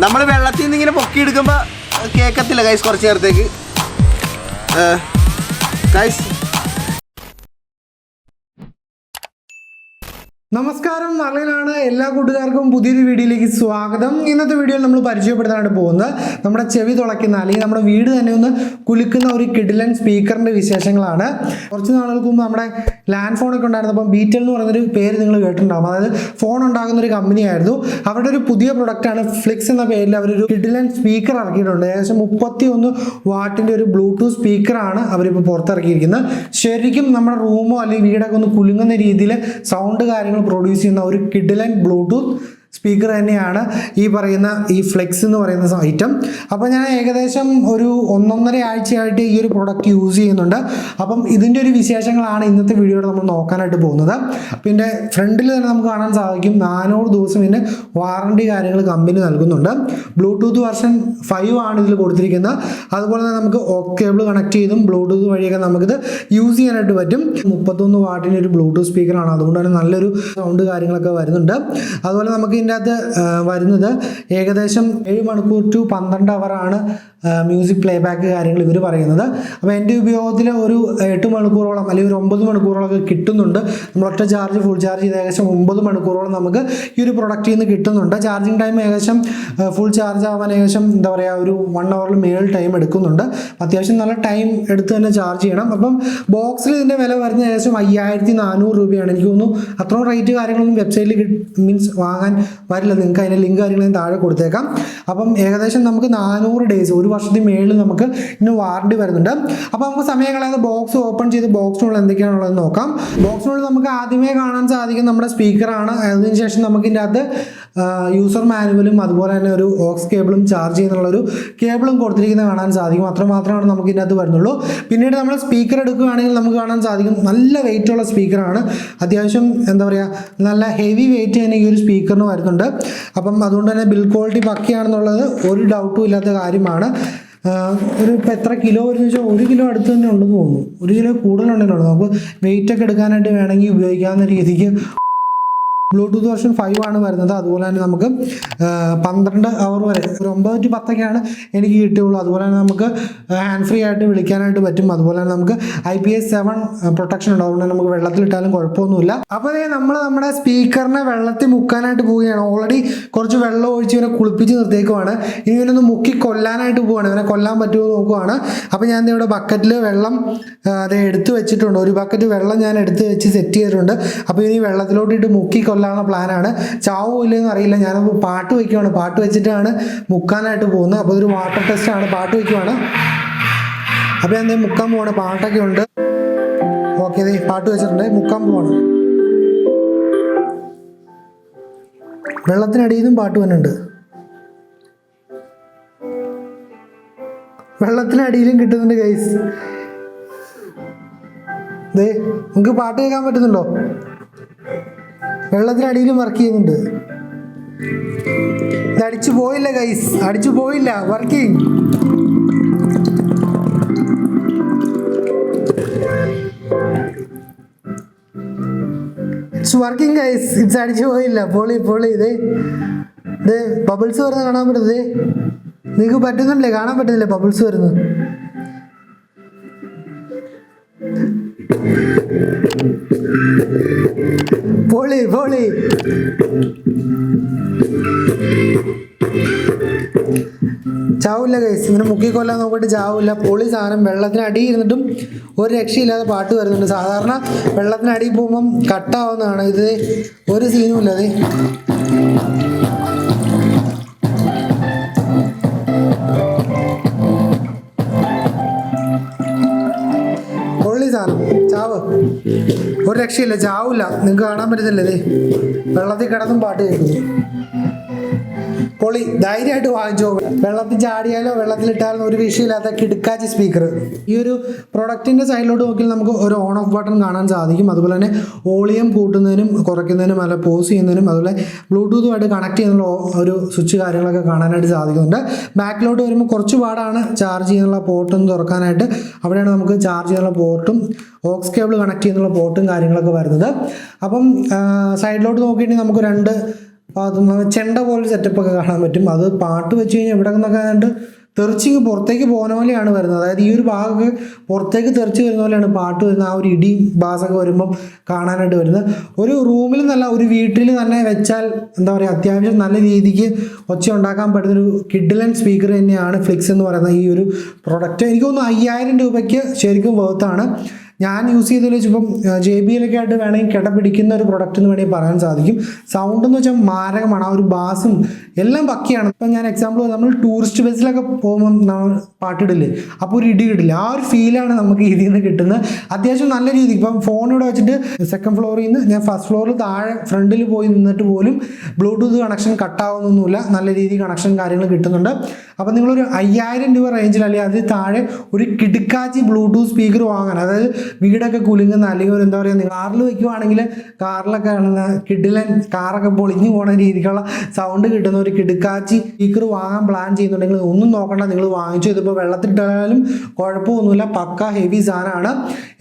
നമ്മൾ വെള്ളത്തിൽ നിന്ന് ഇങ്ങനെ പൊക്കിയെടുക്കുമ്പോൾ കേൾക്കത്തില്ല ഗൈസ് കുറച്ച് നേരത്തേക്ക്. ഗൈസ് നമസ്കാരം, അർലിനാണ്. എല്ലാ കൂട്ടുകാർക്കും പുതിയൊരു വീഡിയോയിലേക്ക് സ്വാഗതം. ഇന്നത്തെ വീഡിയോയിൽ നമ്മൾ പരിചയപ്പെടുത്താനായിട്ട് പോകുന്നത് നമ്മുടെ ചെവി തുളയ്ക്കുന്ന അല്ലെങ്കിൽ നമ്മുടെ വീട് തന്നെ ഒന്ന് കുലുക്കുന്ന ഒരു കിഡിലൻ സ്പീക്കറിൻ്റെ വിശേഷങ്ങളാണ്. കുറച്ച് നാളുകൾക്ക് മുമ്പ് നമ്മുടെ ലാൻഡ് ഫോണൊക്കെ ഉണ്ടായിരുന്നപ്പോൾ ബീറ്റൽ എന്ന് പറയുന്നൊരു പേര് നിങ്ങൾ കേട്ടിട്ടുണ്ടാകും. അതായത് ഫോൺ ഉണ്ടാകുന്ന ഒരു കമ്പനിയായിരുന്നു. അവരുടെ ഒരു പുതിയ പ്രൊഡക്റ്റാണ് ഫ്ലിക്സ് എന്ന പേരിൽ അവരൊരു കിഡിലൻ സ്പീക്കർ ഇറക്കിയിട്ടുണ്ട്. ഏകദേശം 31 വാട്ടിൻ്റെ ഒരു ബ്ലൂടൂത്ത് സ്പീക്കറാണ് അവരിപ്പോൾ പുറത്തിറക്കിയിരിക്കുന്നത്. ശരിക്കും നമ്മുടെ റൂമോ അല്ലെങ്കിൽ വീടൊക്കെ ഒന്ന് കുലുങ്ങുന്ന രീതിയിൽ സൗണ്ട് കാര്യങ്ങൾ പ്രൊഡ്യൂസ് ചെയ്യുന്ന ഒരു കിഡിലൻ ബ്ലൂടൂത്ത് സ്പീക്കർ തന്നെയാണ് ഈ പറയുന്ന ഈ ഫ്ലെക്സ് എന്ന് പറയുന്ന ഐറ്റം. അപ്പോൾ ഞാൻ ഏകദേശം ഒരു 1.5 ആഴ്ചയായിട്ട് ഈ ഒരു പ്രൊഡക്റ്റ് യൂസ് ചെയ്യുന്നുണ്ട്. അപ്പം ഇതിൻ്റെ ഒരു വിശേഷങ്ങളാണ് ഇന്നത്തെ വീഡിയോയിൽ നമ്മൾ നോക്കാനായിട്ട് പോകുന്നത്. പിന്നെ ഫ്രണ്ടിൽ തന്നെ നമുക്ക് കാണാൻ സാധിക്കും 400 ദിവസം ഇതിന് വാറണ്ടി കാര്യങ്ങൾ കമ്പനി നൽകുന്നുണ്ട്. ബ്ലൂടൂത്ത് വെർഷൻ 5 ആണ് ഇതിൽ കൊടുത്തിരിക്കുന്നത്. അതുപോലെ തന്നെ നമുക്ക് ഓക്സ് കേബിൾ കണക്ട് ചെയ്തും ബ്ലൂടൂത്ത് വഴിയൊക്കെ നമുക്കിത് യൂസ് ചെയ്യാനായിട്ട് പറ്റും. 31 വാട്ടിൻ്റെ ഒരു ബ്ലൂടൂത്ത് സ്പീക്കറാണ്. അതുകൊണ്ട് തന്നെ നല്ലൊരു സൗണ്ട് കാര്യങ്ങളൊക്കെ വരുന്നുണ്ട്. അതുപോലെ നമുക്ക് ഇതിൻ്റെ അകത്ത് വരുന്നത് ഏകദേശം 7 മണിക്കൂർ ടു 12 അവറാണ് മ്യൂസിക് പ്ലേ ബാക്ക് കാര്യങ്ങൾ ഇവർ പറയുന്നത്. അപ്പോൾ എൻ്റെ ഉപയോഗത്തിൽ ഒരു 8 മണിക്കൂറോളം അല്ലെങ്കിൽ ഒരു 9 മണിക്കൂറോളമൊക്കെ കിട്ടുന്നുണ്ട്. നമ്മൾ ഒറ്റ ചാർജ് ഫുൾ ചാർജ് ചെയ്ത് ഏകദേശം 9 മണിക്കൂറോളം നമുക്ക് ഈ ഒരു പ്രൊഡക്റ്റിൽ നിന്ന് കിട്ടുന്നുണ്ട്. ചാർജിങ് ടൈം ഏകദേശം ഫുൾ ചാർജ് ആവാൻ ഏകദേശം എന്താ പറയുക ഒരു 1 അവറിൽ മേൽ ടൈം എടുക്കുന്നുണ്ട്. അത്യാവശ്യം നല്ല ടൈം എടുത്ത് തന്നെ ചാർജ് ചെയ്യണം. അപ്പം ബോക്സിൽ ഇതിൻ്റെ വില വരുന്നത് ഏകദേശം 5400 രൂപയാണ്. എനിക്ക് തോന്നുന്നു അത്രയും റേറ്റ് കാര്യങ്ങളൊന്നും വെബ്സൈറ്റിൽ മീൻസ് വാങ്ങാൻ വരില്ല. നിങ്ങൾക്ക് അതിൻ്റെ ലിങ്ക് കാര്യങ്ങളും താഴെ കൊടുത്തേക്കാം. അപ്പം ഏകദേശം നമുക്ക് 400 ഡേയ്സ്, ഒരു വർഷത്തിന് മേളിൽ നമുക്ക് ഇന്ന് വാറണ്ടി വരുന്നുണ്ട്. അപ്പോൾ നമുക്ക് സമയം കളയാതെ ബോക്സ് ഓപ്പൺ ചെയ്ത് ബോക്സിനുള്ളിൽ എന്തൊക്കെയാണുള്ളത് നോക്കാം. ബോക്സിനുള്ളിൽ നമുക്ക് ആദ്യമേ കാണാൻ സാധിക്കും നമ്മുടെ സ്പീക്കറാണ്. അതിനുശേഷം നമുക്ക് ഇതിൻ്റെ അകത്ത് യൂസർ മാനുവലും അതുപോലെ തന്നെ ഒരു ഓക്സ് കേബിളും ചാർജ് ചെയ്യുന്നുള്ളൊരു കേബിളും കൊടുത്തിരിക്കുന്നത് കാണാൻ സാധിക്കും. അത്രമാത്രമാണ് നമുക്ക് ഇതിൻ്റെ അകത്ത് വരുന്നുള്ളൂ. പിന്നീട് നമ്മൾ സ്പീക്കർ എടുക്കുകയാണെങ്കിൽ നമുക്ക് കാണാൻ സാധിക്കും നല്ല വെയിറ്റുള്ള സ്പീക്കറാണ്. അത്യാവശ്യം എന്താ പറയുക നല്ല ഹെവി വെയിറ്റ് തന്നെ ഈ ഒരു സ്പീക്കറിന് വരുന്നുണ്ട്. അപ്പം അതുകൊണ്ട് തന്നെ ബിൽഡ് ക്വാളിറ്റി പക്കയാണെന്നുള്ളത് ഒരു ഡൗട്ടും ഇല്ലാത്ത കാര്യമാണ്. ഒരു ഇപ്പോൾ എത്ര കിലോ വരുന്ന വെച്ചാൽ 1 കിലോ അടുത്ത് തന്നെ ഉണ്ടെന്ന് തോന്നുന്നു. 1 കിലോ കൂടുതലുണ്ടെന്നുള്ളൂ. നമുക്ക് വെയിറ്റൊക്കെ എടുക്കാനായിട്ട് വേണമെങ്കിൽ ഉപയോഗിക്കാവുന്ന രീതിക്ക് ബ്ലൂടൂത്ത് വെർഷൻ 5 ആണ് വരുന്നത്. അതുപോലെ തന്നെ നമുക്ക് 12 അവർ വരെ ഒരു 9 to 10 എനിക്ക് കിട്ടുകയുള്ളൂ. അതുപോലെ തന്നെ നമുക്ക് ഹാൻഡ് ഫ്രീ ആയിട്ട് വിളിക്കാനായിട്ട് പറ്റും. അതുപോലെ തന്നെ നമുക്ക് IPS7 പ്രൊട്ടക്ഷൻ ഉണ്ട്. അതുകൊണ്ട് നമുക്ക് വെള്ളത്തിലിട്ടാലും കുഴപ്പമൊന്നുമില്ല. അപ്പോൾ നമ്മൾ നമ്മുടെ സ്പീക്കറിനെ വെള്ളത്തിൽ മുക്കാനായിട്ട് പോവുകയാണ്. ഓൾറെഡി കുറച്ച് വെള്ളം ഒഴിച്ച് ഇവനെ കുളിപ്പിച്ച് നിർത്തിയേക്കുവാണ്. ഇനി ഇവനൊന്ന് മുക്കി കൊല്ലാനായിട്ട് പോവുകയാണ്. ഇവനെ കൊല്ലാൻ പറ്റുമോ നോക്കുവാണ്. അപ്പോൾ ഞാൻ ഇവിടെ ബക്കറ്റിൽ വെള്ളം അത് എടുത്ത് വെച്ചിട്ടുണ്ട്. ഒരു ബക്കറ്റ് വെള്ളം ഞാൻ എടുത്ത് വെച്ച് സെറ്റ് ചെയ്തിട്ടുണ്ട്. അപ്പോൾ ഇനി വെള്ളത്തിലോട്ടിട്ട് മുക്കി കൊല്ലാനുള്ള പ്ലാനാണ്. ചാവോ ഇല്ലെന്ന് അറിയില്ല. ഞാനപ്പോൾ പാട്ട് വയ്ക്കുവാണ്. പാട്ട് വെച്ചിട്ടാണ് മുക്കാനായിട്ട് പോകുന്നത്. അപ്പോൾ ഇതൊരു വാട്ടർ ടെസ്റ്റാണ്. പാട്ട് വയ്ക്കുവാണ്. അപ്പോൾ ഞാൻ മുക്കാൻ പോവാണ്. പാട്ടൊക്കെ ഉണ്ട്. ഓക്കെ, പാട്ട് വെച്ചിട്ടുണ്ട്. മുക്കാൻ പോവാണ്. വെള്ളത്തിനടിയിൽ നിന്നും പാട്ട് വന്നുണ്ട്. വെള്ളത്തിനടിയിലും കിട്ടുന്നുണ്ട് ഗൈസ്. നമുക്ക് പാട്ട് കേൾക്കാൻ പറ്റുന്നുണ്ടോ? വെള്ളത്തിനടിയിലും വർക്ക് ചെയ്യുന്നുണ്ട്. ഇത് അടിച്ചു പോയില്ല ഗൈസ്, അടിച്ചു പോയില്ല. Working. It's working guys. It's അടിച്ചു പോയില്ല. പൊളി പൊളി. ഇത് ബബിൾസ് വരുന്നത് കാണാൻ പറ്റുന്നത്. നിങ്ങൾക്ക് പറ്റുന്നില്ലേ? കാണാൻ പറ്റുന്നില്ലേ ബബിൾസ് വരുന്നത്? പൊളി പൊളി. ചാവില്ല ഗൈസ്. ഇങ്ങനെ മുക്കിക്കൊല്ലാൻ നോക്കിയിട്ട് ചാവില്ല. പൊളി സാധനം. വെള്ളത്തിനടി ഇരുന്നിട്ടും ഒരു രക്ഷയില്ലാതെ പാട്ട് വരുന്നുണ്ട്. സാധാരണ വെള്ളത്തിനടി പോകുമ്പം കട്ടാവുന്നതാണ്. ഇത് ഒരു സീനും ഇല്ല. പൊള്ളി സാധനം. ചാവ് ഒരു രക്ഷയില്ല. ചാവില്ല. നിങ്ങൾക്ക് കാണാൻ പറ്റുന്നില്ലേ? വെള്ളത്തിൽ കിടന്നും പാട്ട് കേൾക്കുന്നു. പൊളി. ധൈര്യമായിട്ട് വാങ്ങിച്ചോ. വെള്ളത്തിൽ ചാടിയാലോ വെള്ളത്തിലിട്ടാലോ ഒരു വിഷയമില്ലാത്ത കിടുക്കാച്ചി സ്പീക്കർ. ഈ ഒരു പ്രൊഡക്റ്റിൻ്റെ സൈഡിലോട്ട് നോക്കിയാൽ നമുക്ക് ഒരു ഓൺ ഓഫ് ബട്ടൺ കാണാൻ സാധിക്കും. അതുപോലെ തന്നെ വോളിയം കൂട്ടുന്നതിനും കുറയ്ക്കുന്നതിനും അല്ല പോസ് ചെയ്യുന്നതിനും അതുപോലെ ബ്ലൂടൂത്തുമായിട്ട് കണക്ട് ചെയ്യുന്ന ഒരു സ്വിച്ച് കാര്യങ്ങളൊക്കെ കാണാനായിട്ട് സാധിക്കുന്നുണ്ട്. ബാക്കിലോട്ട് വരുമ്പോൾ കുറച്ച് പാടാണ് ചാർജ് ചെയ്യാനുള്ള പോർട്ടൊന്ന് തുറക്കാനായിട്ട്. അവിടെയാണ് നമുക്ക് ചാർജ് ചെയ്യാനുള്ള പോർട്ടും ഓക്സ് കേബിൾ കണക്ട് ചെയ്യുന്നുള്ള പോർട്ടും കാര്യങ്ങളൊക്കെ വരുന്നത്. അപ്പം സൈഡിലോട്ട് നോക്കിയിട്ടുണ്ടെങ്കിൽ നമുക്ക് 2 അത് ചെണ്ട പോലെ സെറ്റപ്പൊക്കെ കാണാൻ പറ്റും. അത് പാട്ട് വെച്ച് കഴിഞ്ഞാൽ ഇവിടെ നിന്നൊക്കെ ആയിട്ട് തെറിച്ചിങ് പുറത്തേക്ക് പോകുന്ന പോലെയാണ് വരുന്നത്. അതായത് ഈ ഒരു ഭാഗമൊക്കെ പുറത്തേക്ക് തെറിച്ച് വരുന്ന പോലെയാണ് പാട്ട് വരുന്നത്. ആ ഒരു ഇടി ബാസൊക്കെ വരുമ്പം കാണാനായിട്ട് വരുന്നത്. ഒരു റൂമിൽ നല്ല ഒരു വീട്ടിൽ തന്നെ വെച്ചാൽ എന്താ പറയുക, അത്യാവശ്യം നല്ല രീതിക്ക് ഒച്ച ഉണ്ടാക്കാൻ പറ്റുന്നൊരു കിഡിലൻ സ്പീക്കർ തന്നെയാണ് ഫ്ലിക്സ് എന്ന് പറയുന്ന ഈ ഒരു പ്രൊഡക്റ്റ്. എനിക്ക് തോന്നുന്നു 5000 രൂപയ്ക്ക് ശരിക്കും വേർത്താണ്. ഞാൻ യൂസ് ചെയ്തതിൽ വെച്ചിപ്പം JBL ഒക്കെ ആയിട്ട് വേണമെങ്കിൽ കിടപിടിക്കുന്ന ഒരു പ്രൊഡക്റ്റ് എന്ന് വേണമെങ്കിൽ പറയാൻ സാധിക്കും. സൗണ്ട് എന്ന് വെച്ചാൽ മാരകമാണ്. ആ ഒരു ബാസും എല്ലാം പക്കയാണ്. ഇപ്പം ഞാൻ എക്സാമ്പിൾ, നമ്മൾ ടൂറിസ്റ്റ് ബസ്സിലൊക്കെ പോകുമ്പം നമ്മൾ പാട്ടിടില്ലേ, അപ്പോൾ ഒരു ഇടി കിട്ടില്ല. ആ ഒരു ഫീലാണ് നമുക്ക് ഇതിൽ നിന്ന് കിട്ടുന്നത്. അത്യാവശ്യം നല്ല രീതി. ഇപ്പം ഫോൺ ഇവിടെ വെച്ചിട്ട് സെക്കൻഡ് ഫ്ലോറിൽ നിന്ന് ഞാൻ ഫസ്റ്റ് ഫ്ലോറിൽ താഴെ ഫ്രണ്ടിൽ പോയി നിന്നിട്ട് പോലും ബ്ലൂടൂത്ത് കണക്ഷൻ കട്ടാവുന്നൊന്നുമില്ല. നല്ല രീതിയിൽ കണക്ഷൻ കാര്യങ്ങൾ കിട്ടുന്നുണ്ട്. അപ്പം നിങ്ങളൊരു 5000 രൂപ റേഞ്ചിൽ അല്ലെങ്കിൽ അതിൽ താഴെ ഒരു കിടുക്കാച്ചി ബ്ലൂടൂത്ത് സ്പീക്കർ വാങ്ങാൻ, അതായത് വീടൊക്കെ കുലുങ്ങുന്ന അല്ലെങ്കിൽ ഒരു എന്താ പറയുക, നിങ്ങൾ കാറിൽ വയ്ക്കുവാണെങ്കിൽ കാറിലൊക്കെ കിഡിലൻ കാറൊക്കെ പൊളിഞ്ഞു പോകുന്ന രീതിക്കുള്ള സൗണ്ട് കിട്ടുന്ന ഒരു കിടുക്കാച്ചി സ്പീക്കർ വാങ്ങാൻ പ്ലാൻ ചെയ്യുന്നുണ്ടെങ്കിൽ ഒന്നും നോക്കണ്ട, നിങ്ങൾ വാങ്ങിച്ചു. ഇതിപ്പോൾ വെള്ളത്തിലിട്ടാലും കുഴപ്പമൊന്നുമില്ല, പക്ക ഹെവി സാധനമാണ്.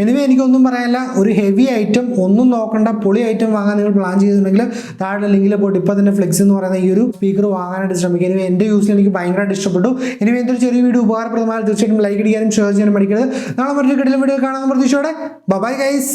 എനിവേ എനിക്കൊന്നും പറയാനില്ല. ഒരു ഹെവി ഐറ്റം ഒന്നും നോക്കണ്ട, പൊളി ഐറ്റം വാങ്ങാൻ നിങ്ങൾ പ്ലാൻ ചെയ്തിട്ടുണ്ടെങ്കിൽ താഴെ ലിങ്കിൽ പോയിട്ട് ഇപ്പോൾ തന്നെ ഫ്ലിക്സ് എന്ന് പറയുന്ന ഈ ഒരു സ്പീക്കർ വാങ്ങാനായിട്ട് ശ്രമിക്കുക. എനിവേ എൻ്റെ യൂസിൽ എനിക്ക് ഭയങ്കരമായിട്ട് ഇഷ്ടപ്പെട്ടു. എനിവേ എന്തൊരു ചെറിയ വീഡിയോ ഉപകാരപ്രദമായ തീർച്ചയായിട്ടും ലൈക്ക് അടിക്കാനും ഷെയർ ചെയ്യാനും പഠിക്കരുത്. നാളെ മറ്റൊരു കിടിലൻ വീഡിയോ കാണാൻ പ്രതീക്ഷയോടെ. Bye guys.